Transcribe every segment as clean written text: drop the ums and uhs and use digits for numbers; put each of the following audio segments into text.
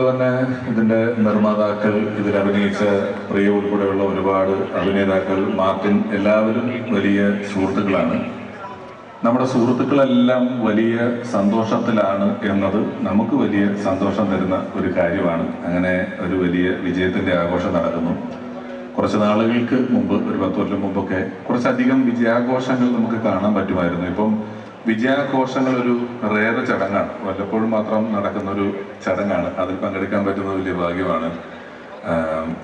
അതുപോലെ തന്നെ ഇതിൻ്റെ നിർമ്മാതാക്കൾ, ഇതിൽ അഭിനയിച്ച പ്രിയ ഉൾപ്പെടെയുള്ള ഒരുപാട് അഭിനേതാക്കൾ, മാർട്ടിൻ, എല്ലാവരും വലിയ സുഹൃത്തുക്കളാണ്. നമ്മുടെ സുഹൃത്തുക്കളെല്ലാം വലിയ സന്തോഷത്തിലാണ് എന്നത് നമുക്ക് വലിയ സന്തോഷം തരുന്ന ഒരു കാര്യമാണ്. അങ്ങനെ ഒരു വലിയ വിജയത്തിൻ്റെ ആഘോഷം നടക്കുന്നു. കുറച്ച് നാളുകൾക്ക് മുമ്പ്, ഒരു 10 കൊല്ലം മുമ്പൊക്കെ കുറച്ചധികം വിജയാഘോഷങ്ങൾ നമുക്ക് കാണാൻ പറ്റുമായിരുന്നു. ഇപ്പം വിജയാഘോഷങ്ങൾ ഒരു റേറെ ചടങ്ങാണ്, വല്ലപ്പോഴും മാത്രം നടക്കുന്ന ഒരു ചടങ്ങാണ്. അതിൽ പങ്കെടുക്കാൻ പറ്റുന്നത് വലിയ ഭാഗ്യമാണ്.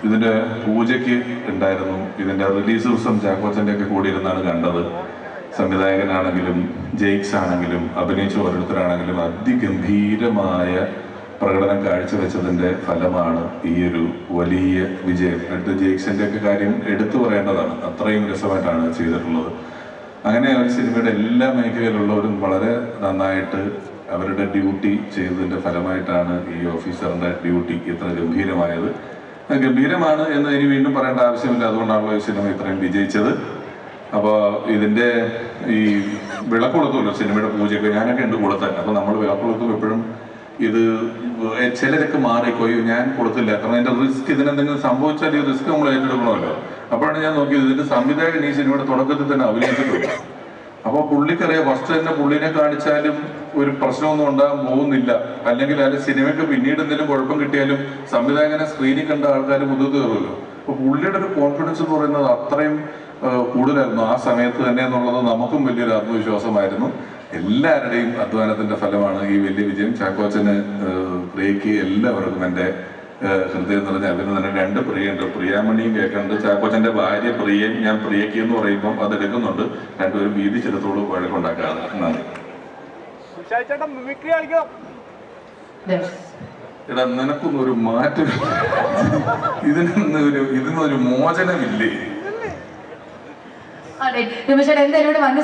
ഇതിൻ്റെ പൂജയ്ക്ക് ഉണ്ടായിരുന്നു. ഇതിൻ്റെ റിലീസ് ദിവസം ചാക്കോച്ചൻ്റെ ഒക്കെ കൂടിയിരുന്നാണ് കണ്ടത്. സംവിധായകനാണെങ്കിലും ജെയ്ക്സ് ആണെങ്കിലും അഭിനയിച്ച ഓരോരുത്തരാണെങ്കിലും അതിഗംഭീരമായ പ്രകടനം കാഴ്ചവെച്ചതിൻ്റെ ഫലമാണ് ഈ ഒരു വലിയ വിജയം. ജെയ്ക്സിൻ്റെ ഒക്കെ കാര്യം എടുത്തു പറയേണ്ടതാണ്. അത്രയും രസമായിട്ടാണ് ചെയ്തിട്ടുള്ളത്. അങ്ങനെ ഒരു സിനിമയുടെ എല്ലാ മേഖലയിലുള്ളവരും വളരെ നന്നായിട്ട് അവരുടെ ഡ്യൂട്ടി ചെയ്തതിൻ്റെ ഫലമായിട്ടാണ് ഈ ഓഫീസറിൻ്റെ ഡ്യൂട്ടി ഇത്ര ഗംഭീരമായത്. ഗംഭീരമാണ് എന്ന് ഇനി വീണ്ടും പറയേണ്ട ആവശ്യമില്ല. അതുകൊണ്ടാണല്ലോ ഈ സിനിമ ഇത്രയും വിജയിച്ചത്. അപ്പോൾ ഇതിൻ്റെ ഈ വിളക്കൊടുത്തുമല്ലോ സിനിമയുടെ പൂജയ്ക്ക്, ഞാനൊക്കെ ഉണ്ട് കൊടുത്താൽ. അപ്പോൾ നമ്മൾ വിളക്കൊടുത്തും എപ്പോഴും ഇത് ചിലരൊക്കെ മാറിക്കോയോ ഞാൻ കൊടുത്തില്ല, കാരണം അതിൻ്റെ റിസ്ക്, ഇതിനെന്തെങ്കിലും സംഭവിച്ചാൽ ഈ റിസ്ക് നമ്മൾ ഏറ്റെടുക്കണമല്ലോ. അപ്പോഴാണ് ഞാൻ നോക്കിയത് ഇതിൻ്റെ സംവിധായകൻ ഈ സിനിമയുടെ തുടക്കത്തിൽ തന്നെ അഭിനയിച്ചിട്ടുണ്ട്. അപ്പോൾ പുള്ളിക്കറിയാം ഫസ്റ്റ് തന്നെ പുള്ളിനെ കാണിച്ചാലും ഒരു പ്രശ്നമൊന്നും ഉണ്ടാകാൻ പോകുന്നില്ല. അല്ലെങ്കിൽ അതിന്റെ സിനിമയ്ക്ക് പിന്നീട് എന്തെങ്കിലും കുഴപ്പം കിട്ടിയാലും സംവിധായകനെ സ്ക്രീനിൽ കണ്ട ആൾക്കാർ മുതിർന്നു കയറുമല്ലോ. അപ്പോൾ പുള്ളിയുടെ ഒരു കോൺഫിഡൻസ് എന്ന് പറയുന്നത് അത്രയും കൂടുതലായിരുന്നു ആ സമയത്ത് തന്നെ എന്നുള്ളത് നമുക്കും വലിയൊരു ആത്മവിശ്വാസമായിരുന്നു. എല്ലാവരുടെയും അധ്വാനത്തിന്റെ ഫലമാണ് ഈ വലിയ വിജയം. ചാക്കോച്ചന്, പ്രിയയ്ക്ക്, എല്ലാവർക്കും എൻ്റെ ഹൃദയം നിറഞ്ഞ അഭിനന്ദനം. 2 പ്രിയുണ്ട്, പ്രിയാമണിയും കേൾക്കുന്നുണ്ട്. ചാക്കോച്ചന്റെ ഭാര്യ പ്രിയയും ഞാൻ പ്രിയയ്ക്ക് എന്ന് പറയുമ്പോൾ അത് എടുക്കുന്നുണ്ട്. രണ്ടുപേരും വീതിച്ചെടുത്തോട് വഴക്കുണ്ടാക്കാറ്. എടാ, നിനക്കൊന്നും ഒരു മാറ്റം, ഇതിനൊരു മോചനമില്ലേ? എന്തായാലും ഇവിടെ വന്ന്